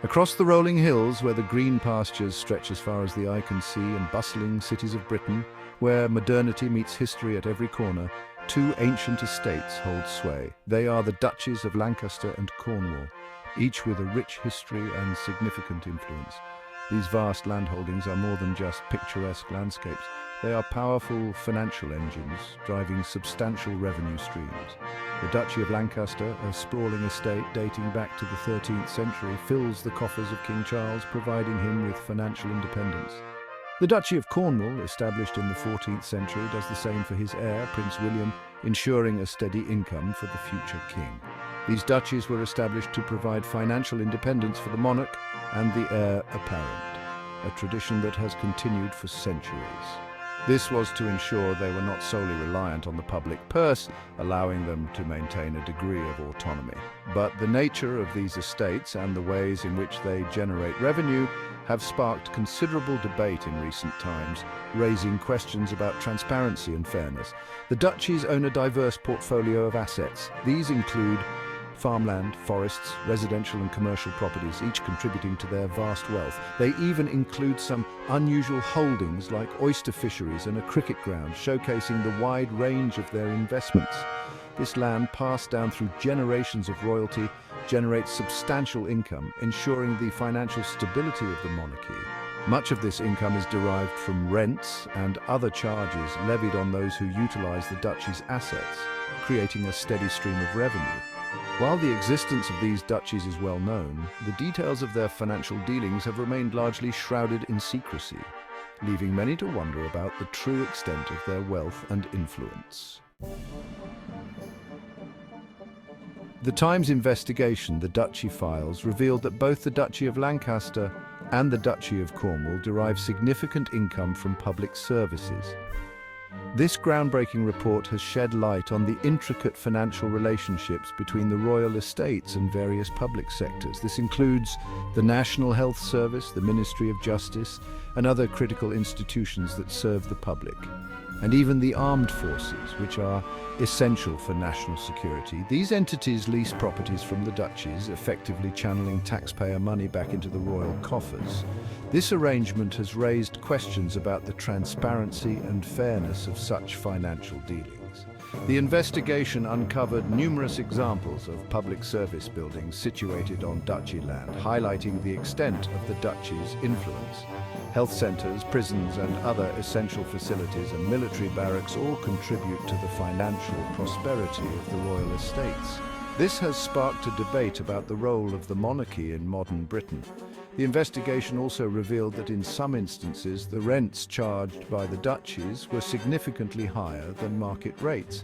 Across the rolling hills, where the green pastures stretch as far as the eye can see, and bustling cities of Britain, where modernity meets history at every corner, two ancient estates hold sway. They are the Duchies of Lancaster and Cornwall, each with a rich history and significant influence. These vast landholdings are more than just picturesque landscapes. They are powerful financial engines, driving substantial revenue streams. The Duchy of Lancaster, a sprawling estate dating back to the 13th century, fills the coffers of King Charles, providing him with financial independence. The Duchy of Cornwall, established in the 14th century, does the same for his heir, Prince William, ensuring a steady income for the future king. These duchies were established to provide financial independence for the monarch and the heir apparent, a tradition that has continued for centuries. This was to ensure they were not solely reliant on the public purse, allowing them to maintain a degree of autonomy. But the nature of these estates and the ways in which they generate revenue have sparked considerable debate in recent times, raising questions about transparency and fairness. The duchies own a diverse portfolio of assets. These include farmland, forests, residential and commercial properties, each contributing to their vast wealth. They even include some unusual holdings like oyster fisheries and a cricket ground, showcasing the wide range of their investments. This land, passed down through generations of royalty, generates substantial income, ensuring the financial stability of the monarchy. Much of this income is derived from rents and other charges levied on those who utilize the duchy's assets, creating a steady stream of revenue. While the existence of these duchies is well known, the details of their financial dealings have remained largely shrouded in secrecy, leaving many to wonder about the true extent of their wealth and influence. The Times investigation, The Duchy Files, revealed that both the Duchy of Lancaster and the Duchy of Cornwall derive significant income from public services. This groundbreaking report has shed light on the intricate financial relationships between the royal estates and various public sectors. This includes the National Health Service, the Ministry of Justice, and other critical institutions that serve the public, and even the armed forces, which are essential for national security. These entities lease properties from the duchies, effectively channeling taxpayer money back into the royal coffers. This arrangement has raised questions about the transparency and fairness of such financial dealings. The investigation uncovered numerous examples of public service buildings situated on duchy land, highlighting the extent of the duchy's influence. Health centers, prisons, and other essential facilities and military barracks all contribute to the financial prosperity of the royal estates. This has sparked a debate about the role of the monarchy in modern Britain. The investigation also revealed that in some instances the rents charged by the duchies were significantly higher than market rates,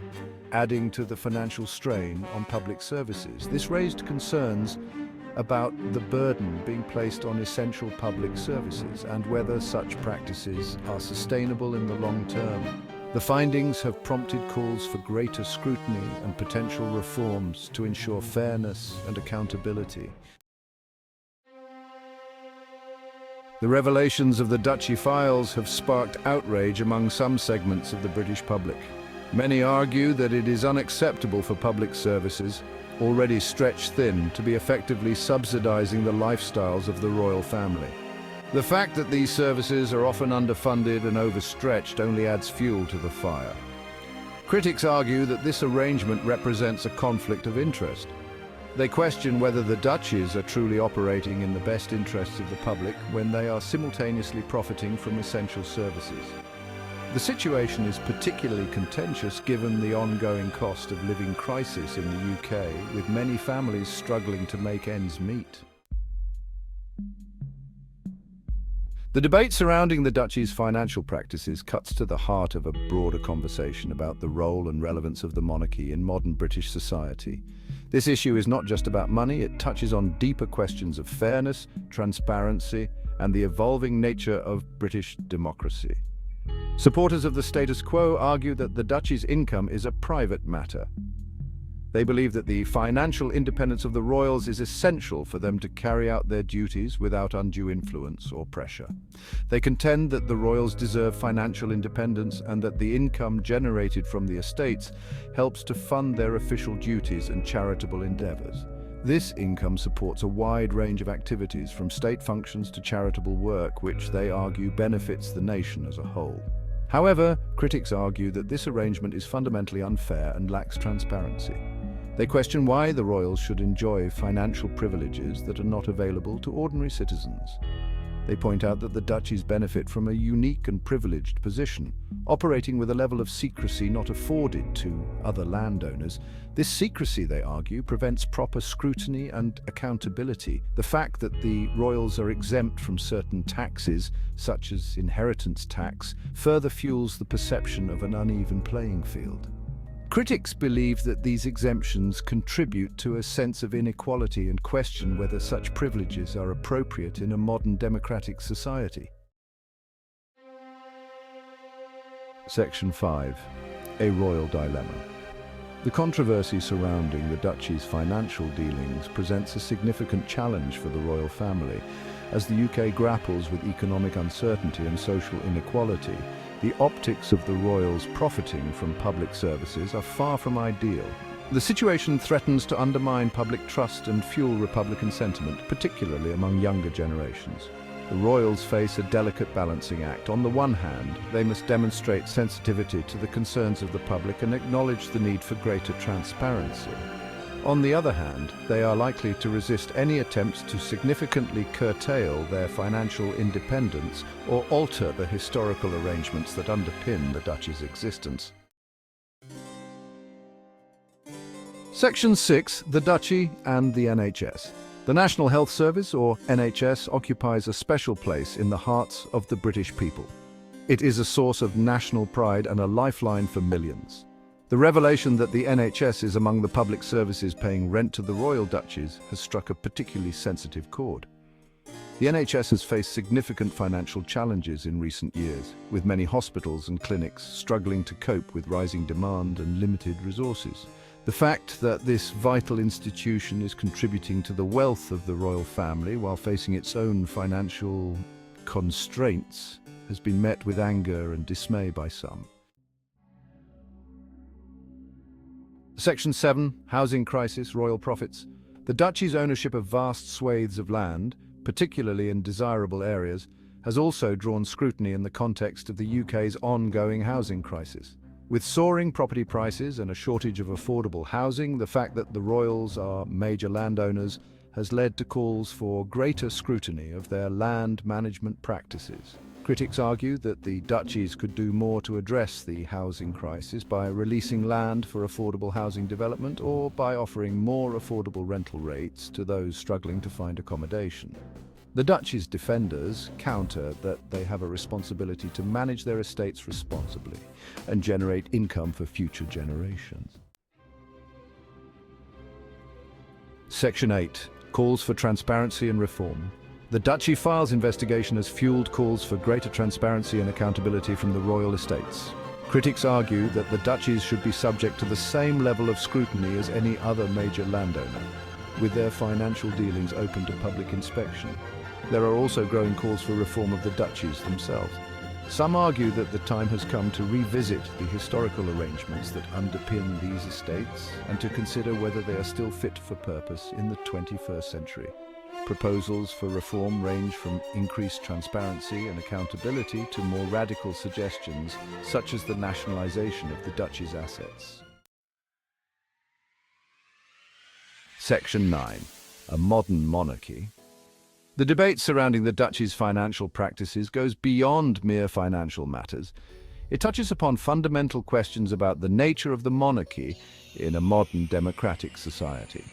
adding to the financial strain on public services. This raised concerns about the burden being placed on essential public services and whether such practices are sustainable in the long term. The findings have prompted calls for greater scrutiny and potential reforms to ensure fairness and accountability. The revelations of the Duchy Files have sparked outrage among some segments of the British public. Many argue that it is unacceptable for public services, already stretched thin, to be effectively subsidizing the lifestyles of the royal family. The fact that these services are often underfunded and overstretched only adds fuel to the fire. Critics argue that this arrangement represents a conflict of interest. They question whether the duchies are truly operating in the best interests of the public when they are simultaneously profiting from essential services. The situation is particularly contentious given the ongoing cost of living crisis in the UK, with many families struggling to make ends meet. The debate surrounding the duchy's financial practices cuts to the heart of a broader conversation about the role and relevance of the monarchy in modern British society. This issue is not just about money, it touches on deeper questions of fairness, transparency, and the evolving nature of British democracy. Supporters of the status quo argue that the duchy's income is a private matter. They believe that the financial independence of the royals is essential for them to carry out their duties without undue influence or pressure. They contend that the royals deserve financial independence and that the income generated from the estates helps to fund their official duties and charitable endeavors. This income supports a wide range of activities, from state functions to charitable work, which they argue benefits the nation as a whole. However, critics argue that this arrangement is fundamentally unfair and lacks transparency. They question why the royals should enjoy financial privileges that are not available to ordinary citizens. They point out that the duchies benefit from a unique and privileged position, operating with a level of secrecy not afforded to other landowners. This secrecy, they argue, prevents proper scrutiny and accountability. The fact that the royals are exempt from certain taxes, such as inheritance tax, further fuels the perception of an uneven playing field. Critics believe that these exemptions contribute to a sense of inequality and question whether such privileges are appropriate in a modern democratic society. Section 5. A royal dilemma. The controversy surrounding the duchy's financial dealings presents a significant challenge for the royal family. As the UK grapples with economic uncertainty and social inequality, the optics of the royals profiting from public services are far from ideal. The situation threatens to undermine public trust and fuel Republican sentiment, particularly among younger generations. The royals face a delicate balancing act. On the one hand, they must demonstrate sensitivity to the concerns of the public and acknowledge the need for greater transparency. On the other hand, they are likely to resist any attempts to significantly curtail their financial independence or alter the historical arrangements that underpin the duchy's existence. Section 6. The Duchy and the NHS. The National Health Service, or NHS, occupies a special place in the hearts of the British people. It is a source of national pride and a lifeline for millions. The revelation that the NHS is among the public services paying rent to the royal duchies has struck a particularly sensitive chord. The NHS has faced significant financial challenges in recent years, with many hospitals and clinics struggling to cope with rising demand and limited resources. The fact that this vital institution is contributing to the wealth of the royal family while facing its own financial constraints has been met with anger and dismay by some. Section 7. Housing crisis, royal profits. The duchy's ownership of vast swathes of land, particularly in desirable areas, has also drawn scrutiny in the context of the UK's ongoing housing crisis. With soaring property prices and a shortage of affordable housing, the fact that the royals are major landowners has led to calls for greater scrutiny of their land management practices. Critics argue that the duchies could do more to address the housing crisis by releasing land for affordable housing development or by offering more affordable rental rates to those struggling to find accommodation. The duchy's defenders counter that they have a responsibility to manage their estates responsibly and generate income for future generations. Section 8. Calls for transparency and reform. The Duchy Files investigation has fueled calls for greater transparency and accountability from the royal estates. Critics argue that the duchies should be subject to the same level of scrutiny as any other major landowner, with their financial dealings open to public inspection. There are also growing calls for reform of the duchies themselves. Some argue that the time has come to revisit the historical arrangements that underpin these estates and to consider whether they are still fit for purpose in the 21st century. Proposals for reform range from increased transparency and accountability to more radical suggestions, such as the nationalisation of the duchy's assets. Section 9. A Modern Monarchy. The debate surrounding the duchy's financial practices goes beyond mere financial matters. It touches upon fundamental questions about the nature of the monarchy in a modern democratic society.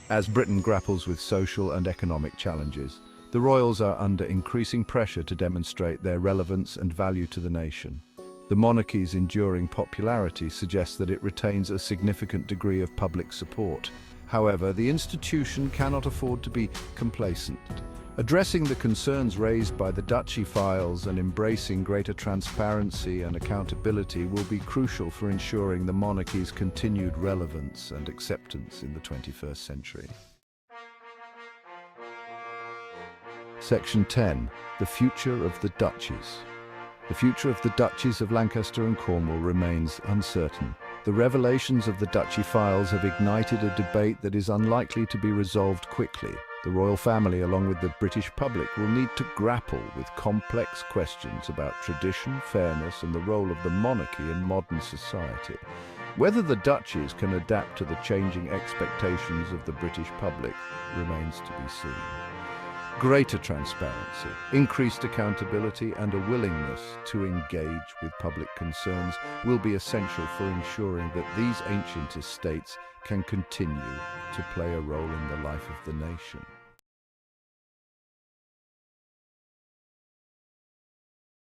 As Britain grapples with social and economic challenges, the royals are under increasing pressure to demonstrate their relevance and value to the nation. The monarchy's enduring popularity suggests that it retains a significant degree of public support. However, the institution cannot afford to be complacent. Addressing the concerns raised by the Duchy Files and embracing greater transparency and accountability will be crucial for ensuring the monarchy's continued relevance and acceptance in the 21st century. Section 10. The future of the duchies. The future of the duchies of Lancaster and Cornwall remains uncertain. The revelations of the Duchy files have ignited a debate that is unlikely to be resolved quickly. The royal family, along with the British public, will need to grapple with complex questions about tradition, fairness, and the role of the monarchy in modern society. Whether the Duchies can adapt to the changing expectations of the British public remains to be seen. Greater transparency, increased accountability, and a willingness to engage with public concerns will be essential for ensuring that these ancient estates can continue to play a role in the life of the nation.